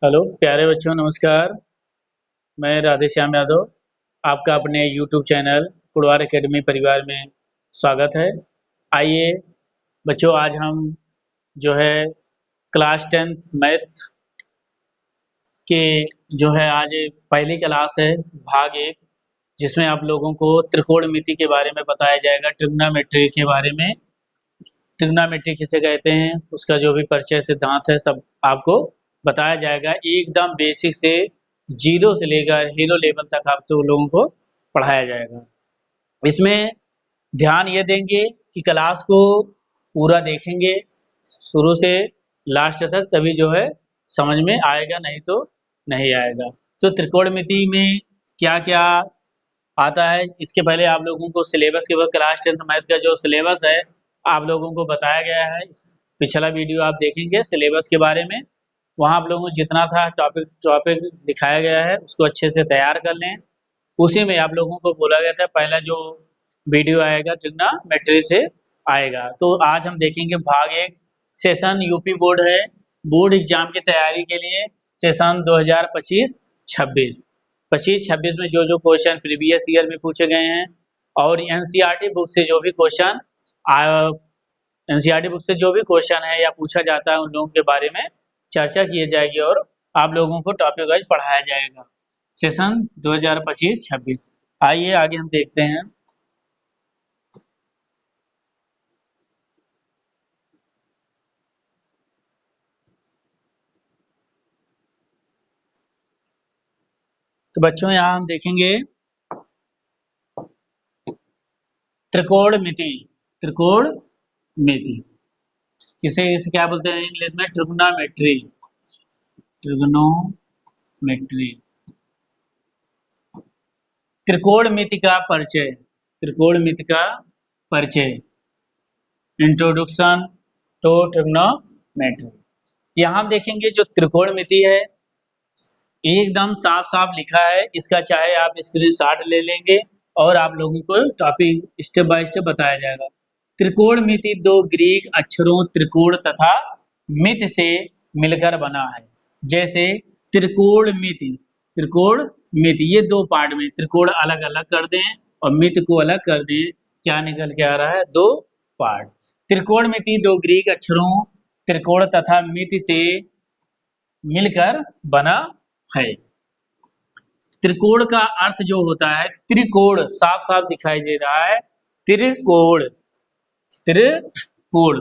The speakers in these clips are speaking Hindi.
हेलो प्यारे बच्चों, नमस्कार। मैं राधे श्याम यादव, आपका अपने यूट्यूब चैनल पुड़वार एकेडमी परिवार में स्वागत है। आइए बच्चों, आज हम जो है क्लास 10th मैथ के जो है आज पहली क्लास है, भाग एक, जिसमें आप लोगों को त्रिकोणमिति के बारे में बताया जाएगा। ट्रिग्नोमेट्री के बारे में, ट्रिग्नोमेट्री किसे कहते हैं, उसका जो भी परिचय सिद्धांत है सब आपको बताया जाएगा। एकदम बेसिक से जीरो से लेकर हीरो लेवल तक आप तो लोगों को पढ़ाया जाएगा। इसमें ध्यान ये देंगे कि क्लास को पूरा देखेंगे शुरू से लास्ट तक, तभी जो है समझ में आएगा, नहीं तो नहीं आएगा। तो त्रिकोणमिति में क्या क्या आता है, इसके पहले आप लोगों को सिलेबस के बाद क्लास 10th मैथ का जो सिलेबस है आप लोगों को बताया गया है। पिछला वीडियो आप देखेंगे सिलेबस के बारे में, वहाँ आप लोगों को जितना था टॉपिक टॉपिक दिखाया गया है उसको अच्छे से तैयार कर लें। उसी में आप लोगों को बोला गया था पहला जो वीडियो आएगा ट्रिग्नोमेट्री से आएगा। तो आज हम देखेंगे भाग एक, सेशन यूपी बोर्ड है, बोर्ड एग्जाम की तैयारी के लिए सेशन 2025-26 25-26 में जो जो क्वेश्चन प्रीवियस ईयर में पूछे गए हैं और एनसीईआरटी बुक से जो भी क्वेश्चन एनसीईआरटी बुक से जो भी क्वेश्चन है या पूछा जाता है उन लोगों के बारे में चर्चा की जाएगी और आप लोगों को टॉपिक वाइज पढ़ाया जाएगा। सेशन 2025-26। आइए आगे हम देखते हैं। तो बच्चों यहाँ हम देखेंगे त्रिकोणमिति। त्रिकोणमिति किसे इसे क्या बोलते हैं इंग्लिश में? ट्रिग्नोमेट्री। ट्रिग्नोमेट्री, त्रिकोणमिति का परिचय। त्रिकोणमिति का परिचय, इंट्रोडक्शन टू ट्रिग्नोमेट्री। यहाँ हम देखेंगे जो त्रिकोणमिति है एकदम साफ साफ लिखा है, इसका चाहे आप स्क्रीनशॉट ले लेंगे और आप लोगों को टॉपिक स्टेप बाय स्टेप बताया जाएगा। त्रिकोणमिति दो ग्रीक अक्षरों त्रिकोण तथा मिति से मिलकर बना है। जैसे त्रिकोणमिति, त्रिकोणमिति ये दो पार्ट में, त्रिकोण अलग अलग कर दें और मिति को अलग कर दें, क्या निकल के आ रहा है? दो पार्ट। त्रिकोणमिति दो ग्रीक अक्षरों त्रिकोण तथा मिति से मिलकर बना है। त्रिकोण का अर्थ जो होता है, त्रिकोण साफ साफ दिखाई दे रहा है, त्रिकोण। त्रिकोण,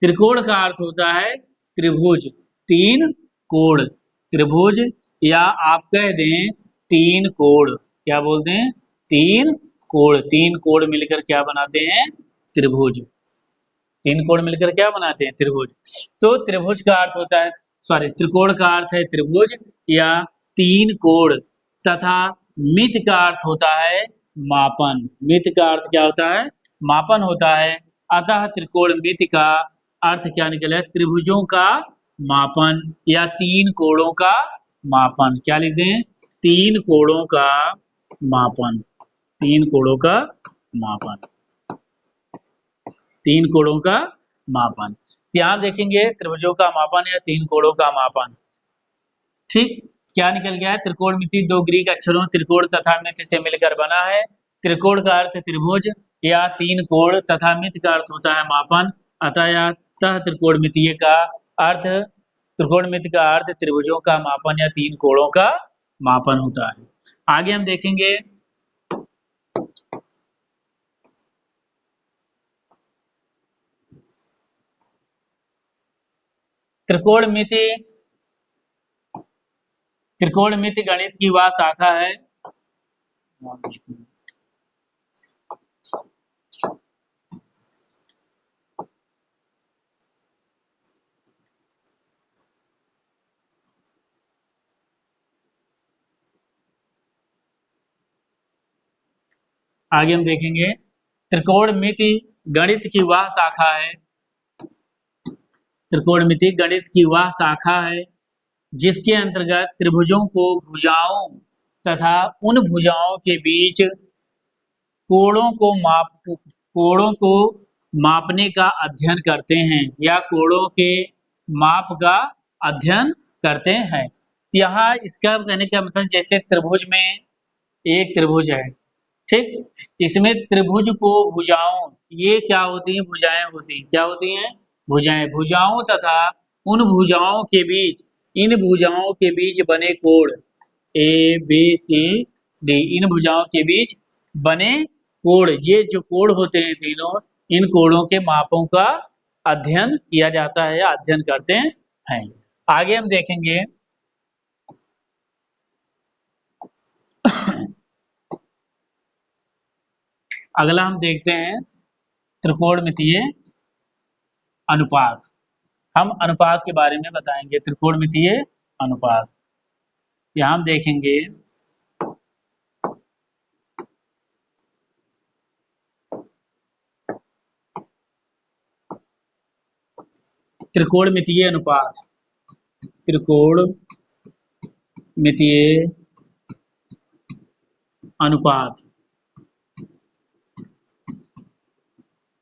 त्रिकोण का अर्थ होता है त्रिभुज, तीन कोण। त्रिभुज या आप कह दें तीन कोण। क्या बोलते हैं? तीन कोण। तीन कोण मिलकर क्या बनाते हैं? त्रिभुज। तीन कोण मिलकर क्या बनाते हैं? त्रिभुज। तो त्रिभुज का अर्थ होता है, सॉरी, त्रिकोण का अर्थ है त्रिभुज या तीन कोण तथा मिति का अर्थ होता है मापन। मिति का अर्थ क्या होता है? मापन होता है। अतः त्रिकोणमिति का अर्थ क्या निकला? त्रिभुजों का मापन या तीन कोणों का मापन। क्या लिख दें? तीन कोणों का मापन। तीन कोणों का मापन। तीन कोणों का मापन। यहाँ देखेंगे त्रिभुजों का मापन या तीन कोणों का मापन। ठीक, क्या निकल गया है? त्रिकोणमिति दो ग्रीक अक्षरों त्रिकोण तथा मिति से मिलकर बना है। त्रिकोण का अर्थ त्रिभुज या तीन कोण तथा मिति का अर्थ होता है मापन। अतः त्रिकोणमिति का अर्थ, त्रिकोणमिति का अर्थ त्रिभुजों का मापन या तीन कोणों का मापन होता है। आगे हम देखेंगे त्रिकोणमिति। त्रिकोणमिति गणित की वह शाखा है, आगे हम देखेंगे त्रिकोणमिति गणित की वह शाखा है। त्रिकोणमिति गणित की वह शाखा है जिसके अंतर्गत त्रिभुजों को भुजाओं तथा उन भुजाओं के बीच कोणों को मापने का अध्ययन करते हैं या कोणों के माप का अध्ययन करते हैं। यहाँ इसका कहने का मतलब जैसे त्रिभुज में एक त्रिभुज है, ठीक, इसमें त्रिभुज को भुजाओं, ये क्या होती हैं, भुजाएं होती हैं, क्या होती हैं, भुजाएं, भुजाओं तथा उन भुजाओं के बीच, इन भुजाओं के बीच बने कोण, ए बी सी डी, इन भुजाओं के बीच बने कोण, ये जो कोण होते हैं तीनों, इन कोणों के मापों का अध्ययन किया जाता है, अध्ययन करते हैं। आगे हम देखेंगे अगला हम देखते हैं त्रिकोणमितीय अनुपात। हम अनुपात के बारे में बताएंगे, त्रिकोणमितीय अनुपात। यहाँ हम देखेंगे त्रिकोणमितीय अनुपात, त्रिकोणमितीय अनुपात,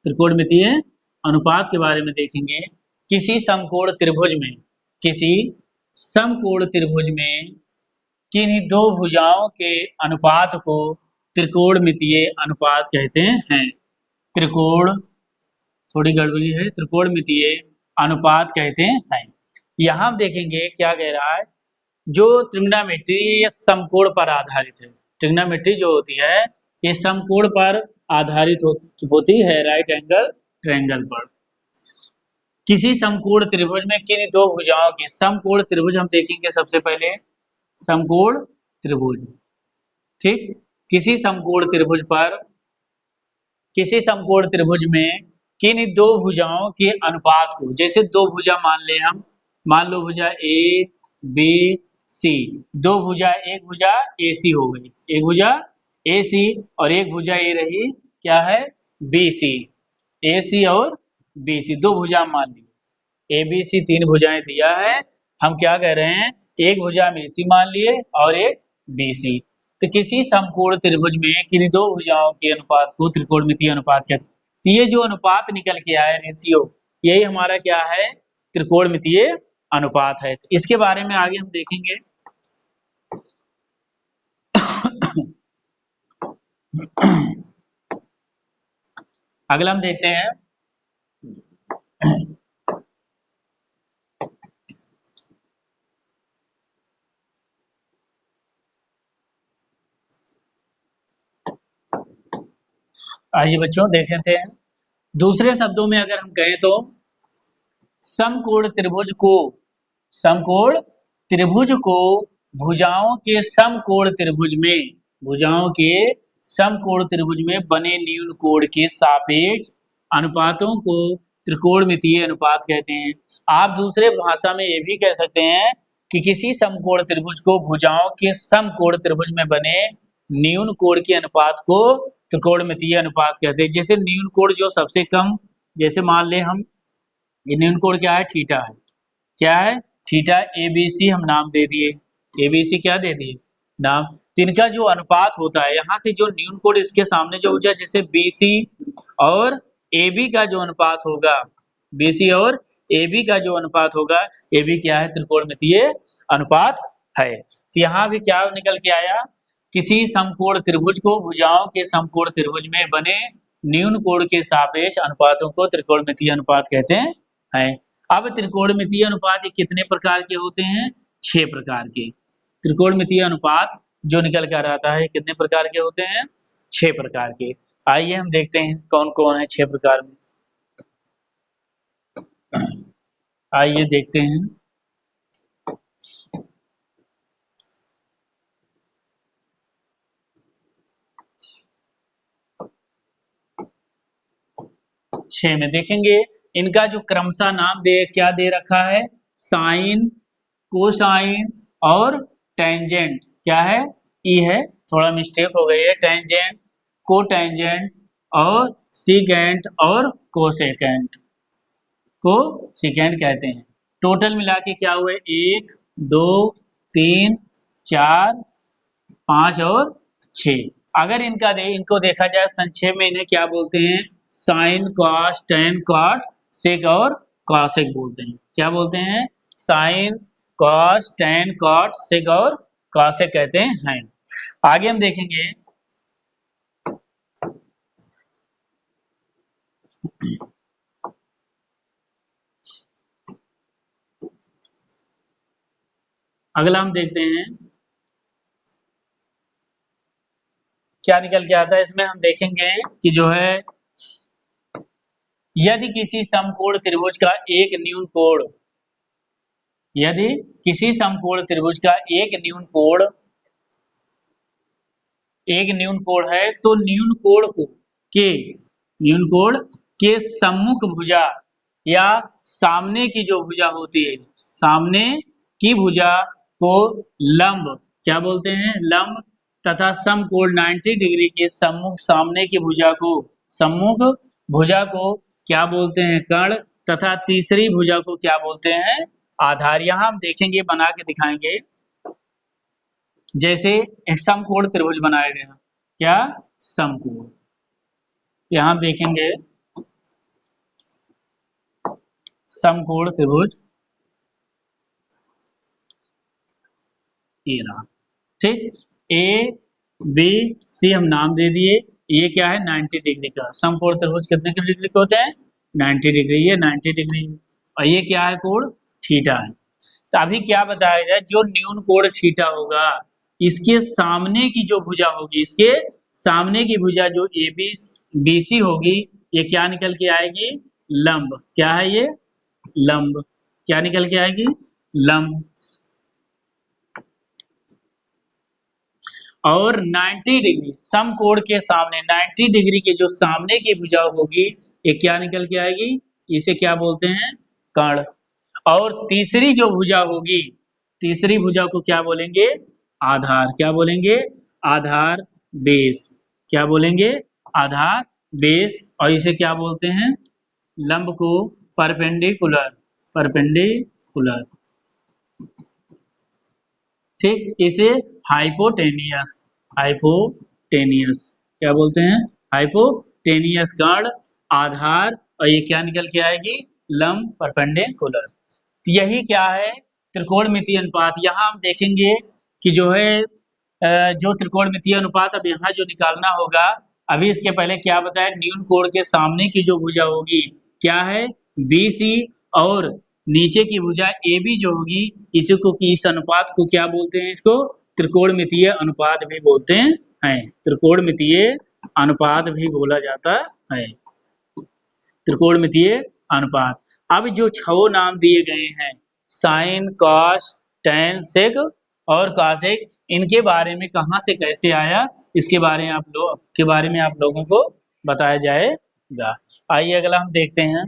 त्रिकोणमितीय अनुपात के बारे में देखेंगे। किसी समकोण त्रिभुज में, किसी समकोण त्रिभुज में किन्हीं दो भुजाओं के अनुपात को त्रिकोणमितीय अनुपात कहते हैं। त्रिकोण, थोड़ी गड़बड़ी है, त्रिकोणमितीय अनुपात कहते हैं। यहाँ हम देखेंगे क्या कह रहा है, जो ट्रिग्नोमेट्री ये समकोण पर आधारित है, ट्रिग्नोमेट्री जो होती है ये समकोण पर आधारित होती है, राइट एंगल ट्रायंगल पर। किसी समकोण त्रिभुज में किन दो भुजाओं के, समकोण त्रिभुज हम देखेंगे सबसे पहले, समकोण त्रिभुज, ठीक, किसी समकोण त्रिभुज पर, किसी समकोण त्रिभुज में किन दो भुजाओं के अनुपात को, जैसे दो भुजा मान ले हम, मान लो भुजा ए बी सी, दो भुजा, एक भुजा ए सी हो गई, एक भुजा ए सी और एक भुजा ये रही क्या है, बी सी, ए सी और बी सी, दो भुजा मान ली, ए बी सी तीन भुजाएं दिया है, हम क्या कह रहे हैं, एक भुजा में ए सी मान लिए और एक बी सी। तो किसी समकोण त्रिभुज में किन दो भुजाओं के अनुपात को त्रिकोणमितीय अनुपात कहते हैं। तो ये जो अनुपात निकल के आया रेशियो, यही हमारा क्या है, त्रिकोणमितीय अनुपात है। तो इसके बारे में आगे हम देखेंगे। अगला हम देखते हैं आइए बच्चों देख लेते हैं। दूसरे शब्दों में अगर हम कहें तो समकोण त्रिभुज को, समकोण त्रिभुज को भुजाओं के समकोण त्रिभुज में, भुजाओं के समकोण त्रिभुज में बने न्यून कोण के सापेक्ष अनुपातों को त्रिकोणमितीय अनुपात कहते हैं। आप दूसरे भाषा में ये भी कह सकते हैं कि किसी समकोण त्रिभुज को भुजाओं के समकोण त्रिभुज में बने न्यून कोण के अनुपात को त्रिकोणमितीय अनुपात कहते हैं। जैसे न्यून कोण जो सबसे कम, जैसे मान ले हम, ये न्यून कोण क्या है, थीटा है, क्या है, थीटा, ए बी सी हम नाम दे दिए, ए बी सी क्या दे दिए, नाम। तो इनका जो अनुपात होता है, यहाँ से जो न्यून कोण इसके सामने जो हो जाए, जैसे बी सी और ए बी का जो अनुपात होगा, बी सी और ए बी का जो अनुपात होगा, ये भी क्या है, त्रिकोणमितीय अनुपात है। तो यहाँ भी क्या निकल के आया, किसी समकोण त्रिभुज को भुजाओं के समकोण त्रिभुज में बने न्यून कोण के सापेक्ष अनुपातों को त्रिकोणमितीय अनुपात कहते हैं। अब त्रिकोणमितीय अनुपात ये कितने प्रकार के होते हैं, 6 प्रकार के। त्रिकोणमितीय अनुपात जो निकल कर आता है कितने प्रकार के होते हैं, 6 प्रकार के। आइए हम देखते हैं कौन कौन है 6 प्रकार में। आइए देखते हैं। छह में देखेंगे, इनका जो क्रमशः नाम क्या दे रखा है, साइन, कोसाइन और टेंजेंट, क्या है, ई है, थोड़ा मिस्टेक हो गई है, टेंजेंट, कोटेंजेंट और सीकेंट और कोसेकेंट को सेकेंड कहते हैं। टोटल मिला के क्या हुए, 1 2 3 4 5 और 6। अगर इनको देखा जाए संक्षेप में, इन्हें क्या बोलते हैं, sign, cos, tan, cot, sec और कॉसेक बोलते हैं। क्या बोलते हैं, sign, cos, tan, cot, sec और कॉसेक कहते हैं। आगे हम देखेंगे अगला हम देखते हैं क्या निकल के आता है। इसमें हम देखेंगे कि जो है यदि किसी समकोण त्रिभुज का एक न्यून कोण, यदि किसी समकोण त्रिभुज का एक न्यून कोण है तो न्यून कोण के सम्मुख भुजा या सामने की जो भुजा होती है, सामने की भुजा को लंब क्या बोलते हैं, लंब, तथा समकोण 90 डिग्री के सम्मुख भुजा को क्या बोलते हैं, कर्ण, तथा तीसरी भुजा को क्या बोलते हैं, आधार। यहां हम देखेंगे, बना के दिखाएंगे। जैसे एक समकोण त्रिभुज बनाया गया, क्या समकोण, यहां देखेंगे समकोण त्रिभुज ये रहा, ठीक। ए बी सी हम नाम दे दिए। ये क्या है, 90 डिग्री का समकोण त्रिभुज कितने डिग्री के होते हैं, 90 डिग्री, ये 90 डिग्री, और ये क्या है, कोण थीटा है। तो अभी क्या बताया जाए, जो न्यून कोण थीटा होगा, इसके सामने की जो भुजा होगी, इसके सामने की भुजा जो ए बी बी सी होगी, ये क्या निकल के आएगी, लंब। क्या है ये, लंब। क्या निकल के आएगी, लंब। और 90 डिग्री समकोण के सामने 90 डिग्री के जो सामने की भुजा होगी, ये क्या निकल के आएगी, इसे क्या बोलते हैं, कर्ण। और तीसरी जो भुजा होगी, तीसरी भुजा को क्या बोलेंगे, आधार। क्या बोलेंगे, आधार, बेस। क्या बोलेंगे, आधार, बेस। और इसे क्या बोलते हैं, लंब को परपेंडिकुलर, परपेंडिकुलर, ठीक। इसे हाइपोटेनियस, हाइपोटेनियस क्या बोलते हैं, हाइपोटेनियस कर्ण, आधार, और ये क्या निकल के आएगी, लंब, परपेंडिकुलर। यही क्या है, त्रिकोणमितीय अनुपात। यहाँ हम देखेंगे कि जो है जो त्रिकोणमितीय अनुपात अब यहाँ जो निकालना होगा, अभी इसके पहले क्या बताया, न्यून कोण के सामने की जो भुजा होगी क्या है, बी सी, और नीचे की भुजा ए बी जो होगी, इसी को, इस अनुपात को क्या बोलते हैं, इसको त्रिकोणमितीय अनुपात भी बोलते हैं। त्रिकोणमितीय अनुपात भी बोला जाता है, त्रिकोणमितीय अनुपात। अब जो छह नाम दिए गए हैं, साइन, कॉस, टैन, सेक और कॉसेक, इनके बारे में कहाँ से कैसे आया, इसके बारे में आप लोगों को बताया जाएगा। आइए अगला हम देखते हैं।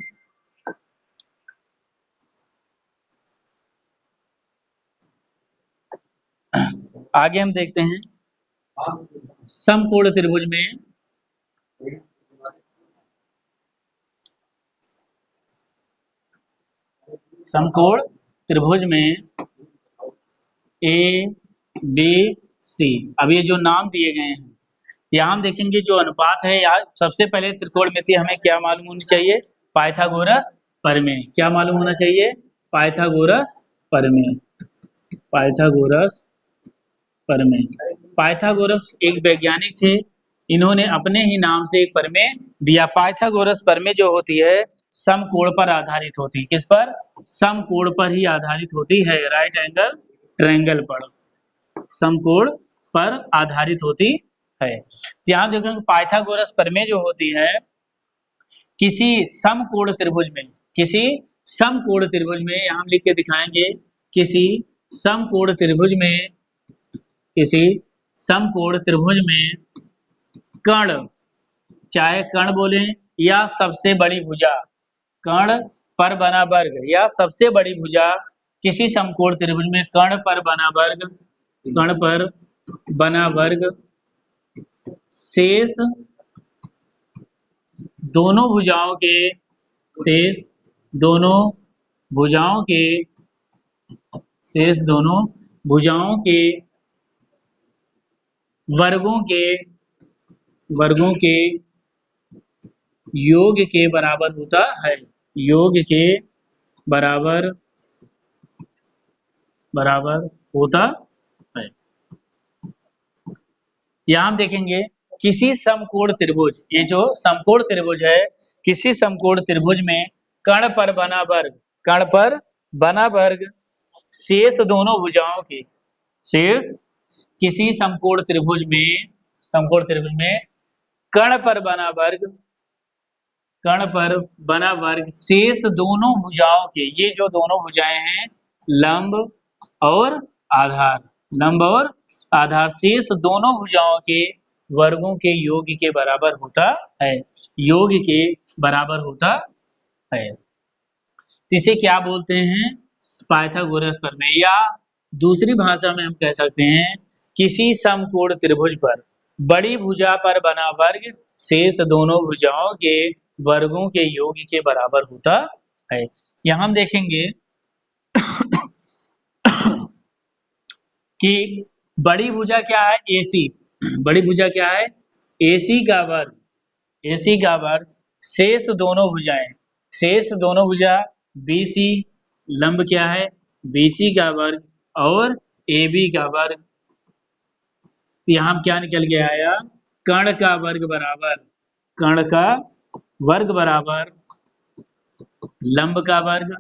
आगे हम देखते हैं समकोण त्रिभुज में समकोण त्रिभुज में ए बी सी, अब ये जो नाम दिए गए हैं, यहाँ हम देखेंगे जो अनुपात है, यार सबसे पहले त्रिकोणमितीय हमें क्या मालूम होनी चाहिए, पाइथागोरस प्रमेय। क्या मालूम होना चाहिए, पाइथागोरस प्रमेय, पाइथागोरस प्रमेय। पाइथागोरस एक वैज्ञानिक थे, इन्होंने अपने ही नाम से एक प्रमेय दिया। पाइथागोरस प्रमेय जो होती है, समकोण पर आधारित होती है। किस पर, समकोण पर ही आधारित होती है, राइट एंगल ट्रायंगल पर, समकोण पर आधारित होती है। ध्यान देखें, पाइथागोरस प्रमेय जो होती है, किसी समकोण त्रिभुज में, किसी समकोण त्रिभुज में, यहां हम लिख के दिखाएंगे, किसी समकोण त्रिभुज में, किसी समकोण त्रिभुज में कर्ण, चाहे कर्ण बोले या सबसे बड़ी भुजा, कर्ण पर बना वर्ग या सबसे बड़ी भुजा, किसी समकोण त्रिभुज में कर्ण पर बना वर्ग, कर्ण पर बना वर्ग शेष दोनों भुजाओं के, शेष दोनों भुजाओं के, शेष दोनों भुजाओं के वर्गों के योग के बराबर होता है, योग के बराबर बराबर होता है। यहाँ हम देखेंगे किसी समकोण त्रिभुज, ये जो समकोण त्रिभुज है, किसी समकोण त्रिभुज में कर्ण पर बना वर्ग, कर्ण पर बना वर्ग शेष दोनों भुजाओं के, शेष किसी समकोण त्रिभुज में कर्ण पर बना वर्ग, कर्ण पर बना वर्ग शेष दोनों भुजाओं के, ये जो दोनों भुजाएं हैं लंब और आधार, लंब और आधार शेष दोनों भुजाओं के वर्गों के योग के बराबर होता है, योग के बराबर होता है। तो इसे क्या बोलते हैं? पाइथागोरस प्रमेय, या दूसरी भाषा में हम कह सकते हैं किसी समकोण त्रिभुज पर बड़ी भुजा पर बना वर्ग शेष दोनों भुजाओं के वर्गों के योग के बराबर होता है। यहाँ हम देखेंगे कि बड़ी भुजा क्या है? AC, बड़ी भुजा क्या है? AC का वर्ग, AC का वर्ग शेष दोनों भुजाएं, शेष दोनों भुजा BC, लंब क्या है? BC का वर्ग और AB का वर्ग। तो यहाँ क्या निकल के आया? कर्ण का वर्ग बराबर, कर्ण का वर्ग बराबर लंब का वर्ग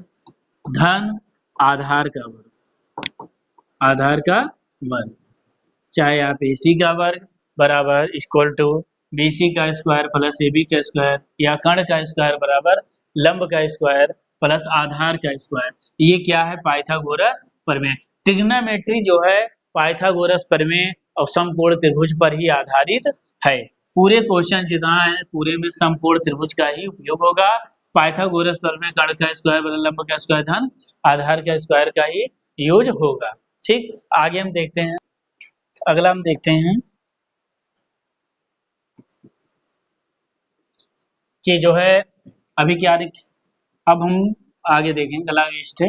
धन आधार का वर्ग, आधार का वर्ग, चाहे आप AC का वर्ग बराबर इक्वल टू BC का स्क्वायर प्लस AB का स्क्वायर, या कर्ण का स्क्वायर बराबर लंब का स्क्वायर प्लस आधार का स्क्वायर। ये क्या है? पाइथागोरस प्रमेय। ट्रिग्नोमेट्री जो है पाइथागोरस प्रमेय और समकोण त्रिभुज पर ही आधारित है। पूरे क्वेश्चन जितना है पूरे में समकोण त्रिभुज का ही उपयोग होगा। पाइथागोरस प्रमेय कर्ण का स्क्वायर बराबर लंब का स्क्वायर धन आधार का स्क्वायर का ही यूज होगा। ठीक, आगे हम देखते हैं, अगला हम देखते हैं कि जो है अभी क्या, अब हम आगे देखेंगे अगला लिस्ट है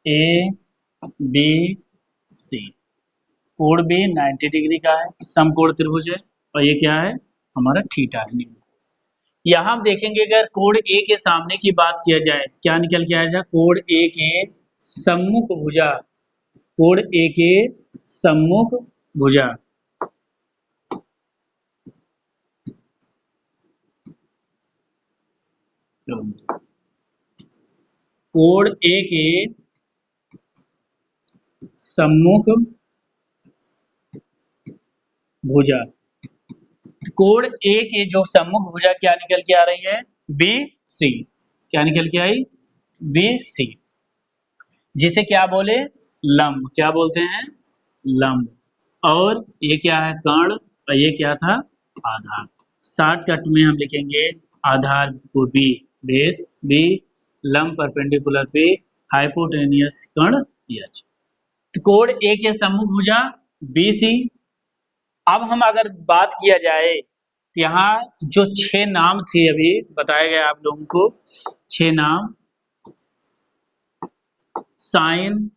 ABC, कोण B 90 डिग्री का है, समकोण त्रिभुज है, और ये क्या है? हमारा थीटा है। यहाँ हम देखेंगे अगर कोण A के सामने की बात किया जाए, क्या निकल के आया? कोण A के सम्मुख भुजा, कोण A के सम्मुख भुजा, कोण A के सम्मुख भुजा, कोण A के जो सम्मुख भुजा क्या निकल के आ रही है? BC, क्या निकल के आई? BC, जिसे क्या बोले? लंब, क्या बोलते हैं? लंब। और ये क्या है? कर्ण, और ये क्या था? आधार। शॉर्टकट में हम लिखेंगे आधार को B, बेस B, लंब परपेंडिकुलर पे, हाइपोटेनियस कर्ण H। तो कोण A के सम्मुख भुजा BC। अब हम अगर बात किया जाए तो यहाँ जो 6 नाम थे अभी बताए गए आप लोगों को, 6 नाम, साइन,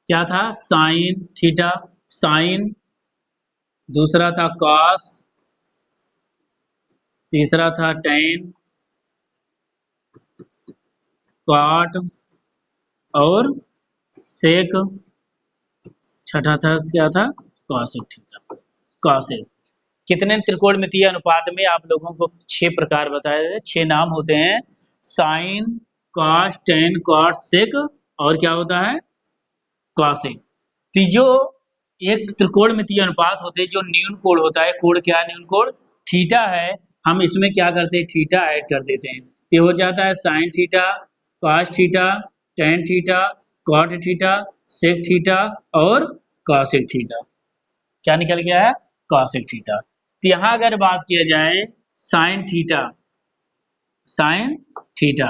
क्या था? साइन थीटा, साइन, दूसरा था कॉस, तीसरा था टेन, कॉट और सेक, छठा था क्या था? Cosec theta, cosec. कितने त्रिकोणमितीय अनुपात में? आप लोगों को 6 प्रकार बताए थे, 6 नाम होते हैं, sign, cos, tan, cot, sec, और क्या होता है? कॉसेक। तो जो एक त्रिकोणमितीय अनुपात होते हैं, जो न्यून कोण होता है, कोण क्या है? न्यून कोण थीटा है, हम इसमें क्या करते हैं? थीटा ऐड कर देते हैं, ये हो जाता है sine theta, cos theta, tan theta, cot theta, sec theta और कॉसेक थीटा। क्या निकल गया है? Cosec theta. तो यहाँ अगर बात किया जाए sine theta, sine theta,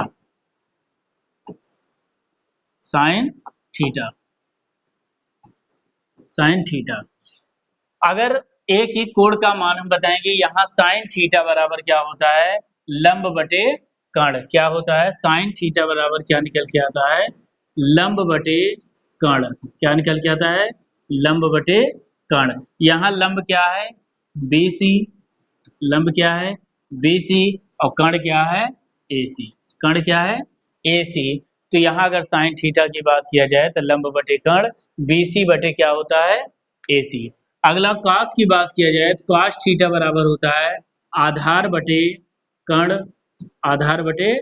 sine theta, sine theta, अगर एक ही कोण का मान हम बताएंगे, यहाँ साइन थीटा बराबर क्या होता है? लंब बटे कर्ण। क्या होता है? साइन थीटा बराबर क्या निकल के आता है? लंब बटे कर्ण। क्या निकल के आता है? लंब बटे कर्ण। यहाँ लंब क्या है? BC, लंब क्या है? BC और कर्ण क्या है AC। कर्ण क्या है AC। तो यहाँ अगर साइन थीटा की बात किया जाए तो लंब बटे कर्ण BC बटे क्या होता है AC। अगला cos की बात किया जाए तो cos थीटा बराबर होता है आधार बटे कर्ण। आधार बटे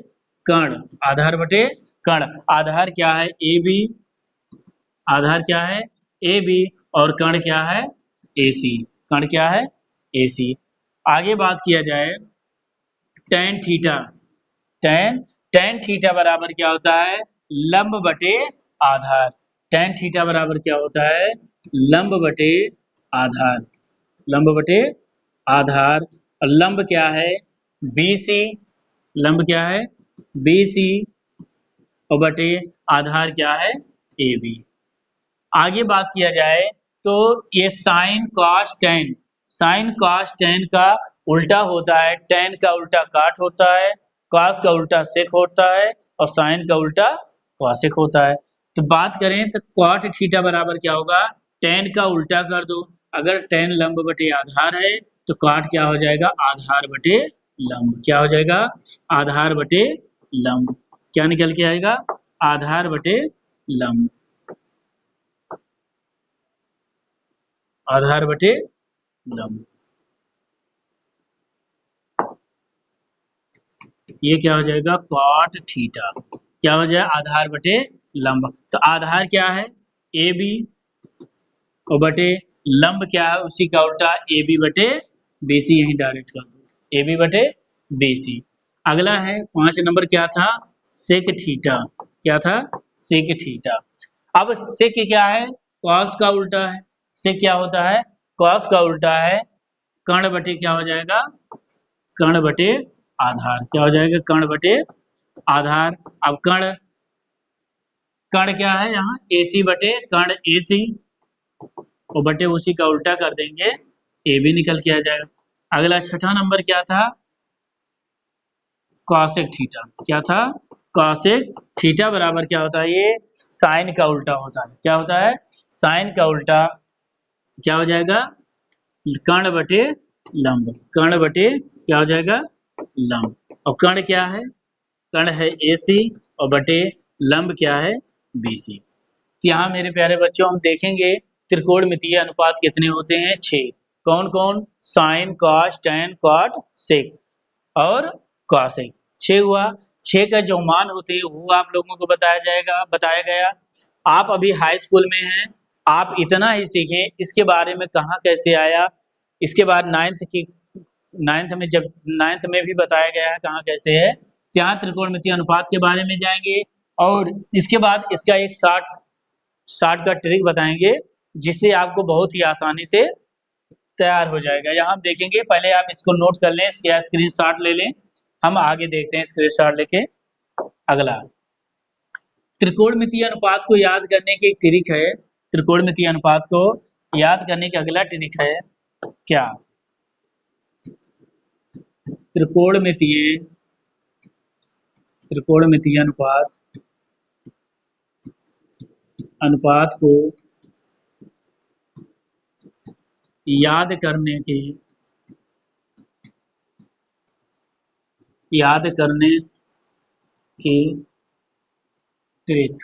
कर्ण। आधार बटे कर्ण। आधार क्या है AB। आधार क्या है AB और कर्ण क्या है AC। कर्ण क्या है AC। आगे बात किया जाए tan theta. tan tan theta बराबर क्या होता है लंब बटे आधार। tan थीटा बराबर क्या होता है लंब बटे आधार। लंब बटे आधार। और लंब क्या है BC। लंब क्या है BC और बटे आधार क्या है AB। आगे बात किया जाए तो ये sign cos ten. Sign cos ten का उल्टा होता है। टेन का उल्टा काट होता है। कॉस का उल्टा सेक होता है और साइन का उल्टा कॉसेक होता है। तो बात करें तो कॉट थीटा बराबर क्या होगा टेन का उल्टा कर दो। अगर टेन लंब बटे आधार है तो कॉट क्या हो जाएगा आधार बटे लंब। क्या हो जाएगा आधार बटे लंब। क्या निकल के आएगा आधार बटे लंब। आधार बटे लंब। ये क्या हो जाएगा कॉट थीटा। क्या हो जाएगा आधार बटे लंब। तो आधार क्या है ए बी और बटे लंब क्या है उसी का उल्टा ए बी बटे बी सी। यही डायरेक्ट कर दो ए बी बटे बी सी। अगला है 5 नंबर क्या था सेक थीटा। क्या था सेक थीटा। अब सेक क्या है कॉस का उल्टा है। सेक क्या होता है कॉस का उल्टा है कर्ण बटे क्या हो जाएगा कर्ण बटे आधार। क्या हो जाएगा कर्ण बटे आधार। अब कर्ण कर्ण क्या है यहाँ AC बटे कर्ण AC और बटे उसी का उल्टा कर देंगे ए भी निकल के आ जाएगा। अगला छठा नंबर क्या था कॉसेक थीटा। क्या था कॉसेक थीटा बराबर क्या होता है ये साइन का उल्टा होता है। क्या होता है साइन का उल्टा क्या हो जाएगा कर्ण बटे लंब। कर्ण बटे क्या हो जाएगा लंब। और कर्ण क्या है कर्ण है AC और बटे लंब क्या है BC। यहाँ मेरे प्यारे बच्चों हम देखेंगे त्रिकोणमितीय अनुपात कितने होते हैं 6। कौन कौन sine cos tan cot sec और कॉसेक। 6 हुआ। 6 का जो मान होते हैं वो आप लोगों को बताया गया। आप अभी हाई स्कूल में हैं आप इतना ही सीखें इसके बारे में कहाँ कैसे आया। इसके बाद नाइन्थ में जब नाइन्थ में भी बताया गया है कहाँ कैसे है। यहाँ त्रिकोणमितीय अनुपात के बारे में जाएंगे और इसके बाद इसका एक शार्ट का ट्रिक बताएंगे जिससे आपको बहुत ही आसानी से तैयार हो जाएगा। यहाँ हम देखेंगे पहले आप इसको नोट कर लें इसके स्क्रीनशॉट ले लें। हम आगे देखते हैं स्क्रीनशॉट लेके। अगला त्रिकोणमितीय अनुपात को याद करने की एक ट्रिक है। त्रिकोणमितीय अनुपात को याद करने का अगला ट्रिक है क्या त्रिकोणमितीय त्रिकोणमितीय अनुपात को याद करने की ट्रिक।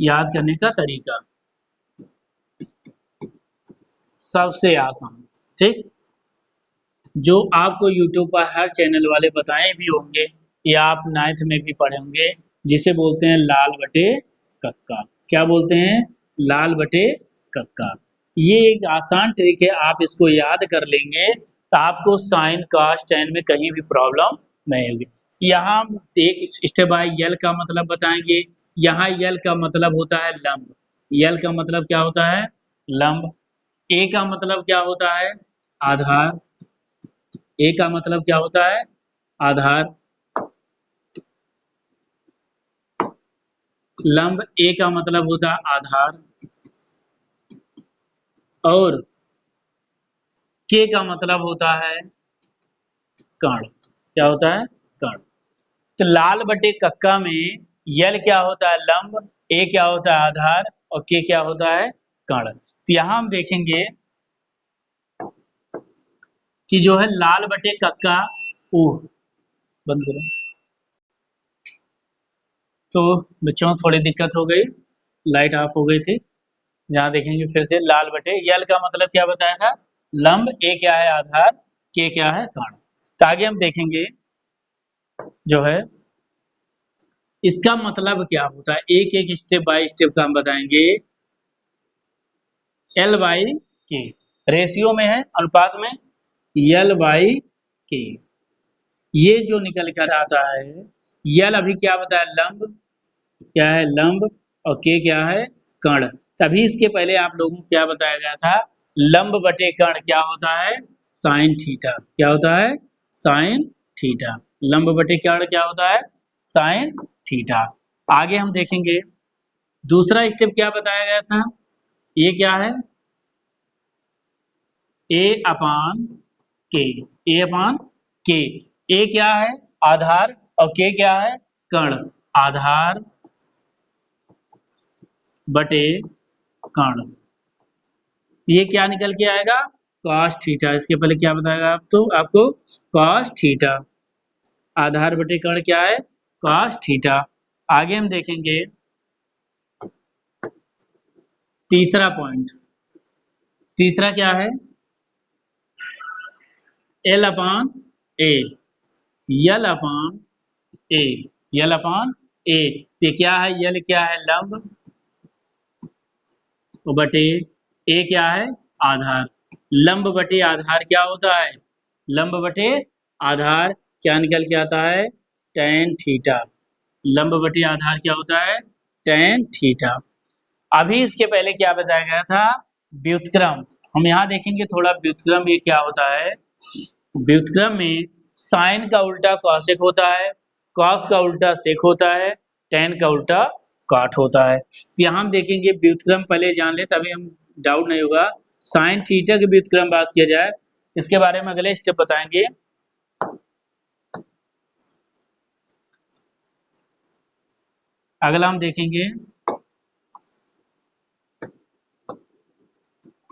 याद करने का तरीका सबसे आसान। ठीक जो आपको YouTube पर हर चैनल वाले बताए भी होंगे या आप नाइन्थ में भी पढ़े होंगे जिसे बोलते हैं लाल बटे कक्का। क्या बोलते हैं लाल बटे कक्का। ये एक आसान ट्रिक है आप इसको याद कर लेंगे तो आपको साइन कॉस टेन में कहीं भी प्रॉब्लम नहीं होगी। यहाँ हम एक स्टेप बाय यल का मतलब बताएंगे। यहाँ यल का मतलब होता है लंब। यल का मतलब क्या होता है लंब। ए का मतलब क्या होता है आधार। ए का मतलब क्या होता है आधार। लंब ए का मतलब होता है आधार और के का मतलब होता है कर्ण। क्या होता है कर्ण। तो लाल बटे कक्का में यल क्या होता है लंब ए क्या होता है आधार और के क्या होता है कण। तो यहाँ हम देखेंगे कि जो है लाल बटे कक्का ओ बंद करो। तो बच्चों थोड़ी दिक्कत हो गई, लाइट ऑफ हो गई थी। यहाँ देखेंगे फिर से लाल बटे यल का मतलब क्या बताया था, लंब, ए क्या है आधार, के क्या है कण। तो आगे हम देखेंगे जो है इसका मतलब क्या होता है, एक एक स्टेप बाय स्टेप का हम बताएंगे। एल बाई के रेशियो में है, अनुपात में, यल बाई के, ये जो निकल कर आता है, यल अभी क्या बताया लंब, क्या है लंब, और के क्या है कण। तभी इसके पहले आप लोगों को क्या बताया गया था, लंब बटे कण क्या होता है साइन थीटा, क्या होता है साइन थीटा, लंब बटे कण क्या होता है साइन थीटा। आगे हम देखेंगे दूसरा स्टेप क्या बताया गया था, ये क्या है ए अपान के, ए अपान के, ए क्या है आधार और के क्या है कण, आधार बटे कण, ये क्या निकल के आएगा cos थीटा। इसके पहले क्या बताएगा आप, तो आपको cos थीटा, आधार बटे कण क्या है cos थीटा। आगे हम देखेंगे तीसरा पॉइंट, तीसरा क्या है एल अपान ए, यल अपान ए, यल अपान ए, ये क्या है यल क्या है लंब बटे ए क्या है आधार, लंब बटे आधार क्या होता है, लंब बटे आधार क्या निकल के आता है tan थीटा, लंब बटे आधार क्या होता है tan थीटा। अभी इसके पहले क्या बताया गया था व्युत्क्रम, हम यहाँ देखेंगे थोड़ा व्युत्क्रम ये क्या होता है। व्युत्क्रम में साइन का उल्टा कॉसेक होता है, कॉस का उल्टा सेक होता है, tan का उल्टा कॉट होता है। तो यहाँ हम देखेंगे व्युत्क्रम पहले जान ले तभी हम डाउट नहीं होगा। साइन थीटा के व्युत्क्रम बात किया जाए, इसके बारे में अगले स्टेप बताएंगे। अगला हम देखेंगे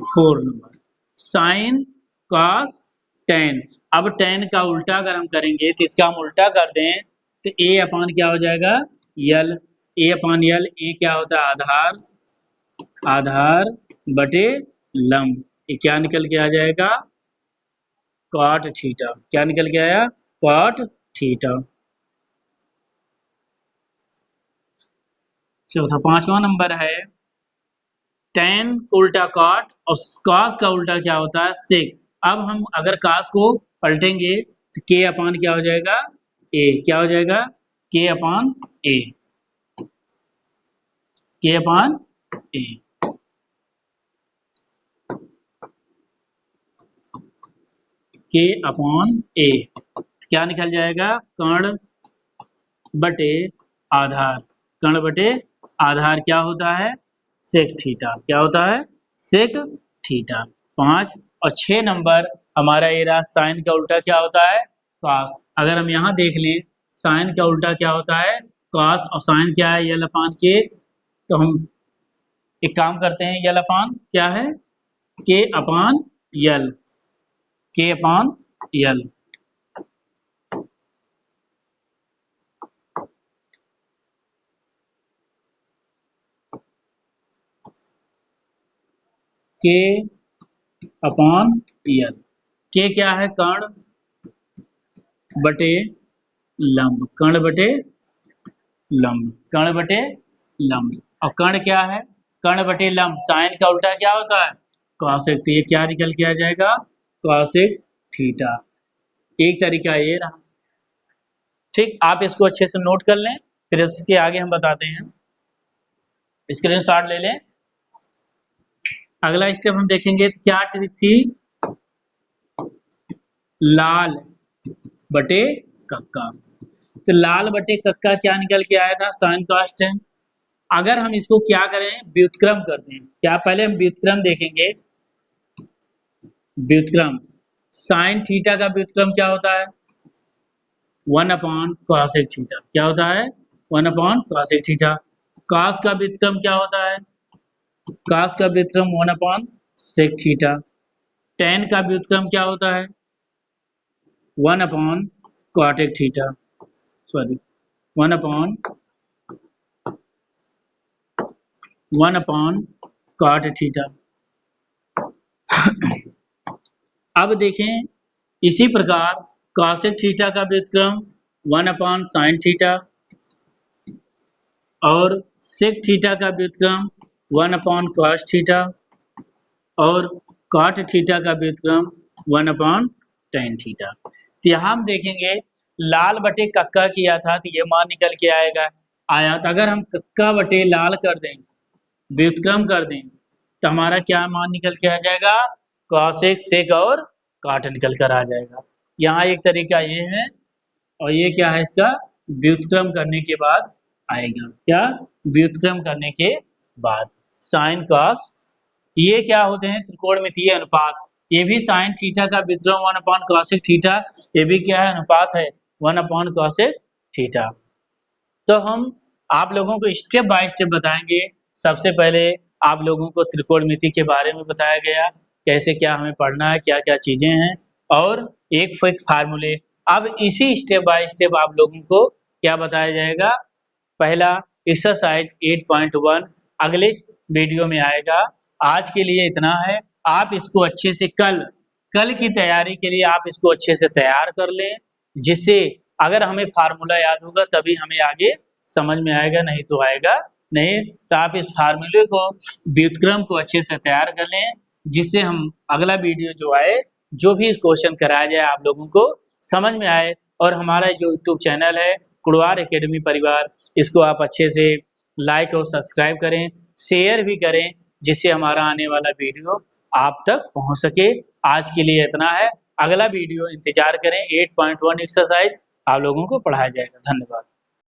4 नंबर साइन कॉस टेन। अब टेन का उल्टा अगर हम करेंगे तो इसका हम उल्टा कर दें तो ए अपान क्या हो जाएगा यल, ए अपान यल, ए क्या होता है आधार, आधार बटे लंब, ये क्या निकल के आ जाएगा कॉट थीटा, क्या निकल के आया कॉट थीटा। चौथा पांचवा नंबर है टेन उल्टा कॉट और कॉस का उल्टा क्या होता है सेक। अब हम अगर कॉस को पलटेंगे तो के अपान क्या हो जाएगा ए, क्या हो जाएगा के अपान ए, के अपान ए, के अपान ए, क्या निकल जाएगा कर्ण बटे आधार, कर्ण बटे आधार क्या होता है सेक थीटा, क्या होता है सेक थीटा। 5 और 6 नंबर हमारा ये रहा साइन का उल्टा क्या होता है कॉस। अगर हम यहाँ देख लें साइन का उल्टा क्या होता है कॉस और साइन क्या है यल अपान के, तो हम एक काम करते हैं यल अपान क्या है के अपान यल, के अपान यल, के अपान यल, के क्या है कर्ण बटे लंब, कर्ण बटे लंब, कर्ण बटे लंब, और कर्ण क्या है कर्ण बटे लंब, साइन का उल्टा क्या होता है कॉसेक, तो ये क्या निकल के आ जाएगा कॉसेक थीटा। एक तरीका ये रहा, ठीक, आप इसको अच्छे से नोट कर लें फिर इसके आगे हम बताते हैं, स्क्रीनशॉट ले लें। अगला स्टेप हम देखेंगे तो क्या ट्रिक थी, लाल बटे कक्का, तो लाल बटे कक्का क्या निकल के आया था साइन कॉस टेन। अगर हम इसको क्या करें व्युत्क्रम करते हैं, क्या पहले हम व्युत्क्रम देखेंगे, व्युत्क्रम साइन थीटा का व्युत्क्रम क्या होता है 1 अपॉन कॉसेक थीटा, क्या होता है 1 अपॉन कॉसेक थीटा। cos का व्युत्क्रम क्या होता है? cos का व्युत्क्रम 1/sec थीटा। tan का व्युत्क्रम क्या होता है? 1/cotec theta, sorry 1/cot theta. अब देखें इसी प्रकार cosec थीटा का व्युत्क्रम 1/sin थीटा और sec थीटा का व्युत्क्रम 1/cos थीटा और cot थीटा का व्युत्क्रम 1/tan थीटा। तो यहाँ हम देखेंगे लाल बटे कक्का किया था तो ये मान निकल के आया तो अगर हम कक्का बटे लाल कर दें, व्युत्क्रम कर दें तो हमारा क्या मान निकल के आ जाएगा? cosec, sec और cot निकल कर आ जाएगा। यहाँ एक तरीका ये है और ये क्या है इसका व्युत्क्रम करने के बाद आएगा। क्या? व्युत्क्रम करने के बाद sin cos, ये क्या होते हैं? त्रिकोणमितीय अनुपात। ये भी sin थीटा का व्युत्क्रम 1/cosec थीटा, ये भी क्या है? अनुपात है 1/cosec थीटा। तो हम आप लोगों को स्टेप बाय स्टेप बताएंगे। सबसे पहले आप लोगों को त्रिकोणमिति के बारे में बताया गया, कैसे क्या हमें पढ़ना है, क्या क्या चीजें हैं और एक फार्मूले। अब इसी स्टेप बाय स्टेप आप लोगों को क्या बताया जाएगा? पहला एक्सरसाइज 8.1 अगले वीडियो में आएगा। आज के लिए इतना है। आप इसको अच्छे से कल की तैयारी के लिए आप इसको अच्छे से तैयार कर लें, जिससे अगर हमें फार्मूला याद होगा तभी हमें आगे समझ में आएगा, नहीं तो आएगा नहीं। तो आप इस फार्मूले को, व्युत्क्रम को अच्छे से तैयार कर लें, जिससे हम अगला वीडियो जो आए, जो भी क्वेश्चन कराया जाए आप लोगों को समझ में आए। और हमारा जो यूट्यूब चैनल है कुड़वार एकेडमी परिवार, इसको आप अच्छे से लाइक और सब्सक्राइब करें, शेयर भी करें, जिससे हमारा आने वाला वीडियो आप तक पहुंच सके। आज के लिए इतना है। अगला वीडियो इंतजार करें। 8.1 एक्सरसाइज आप लोगों को पढ़ाया जाएगा। धन्यवाद।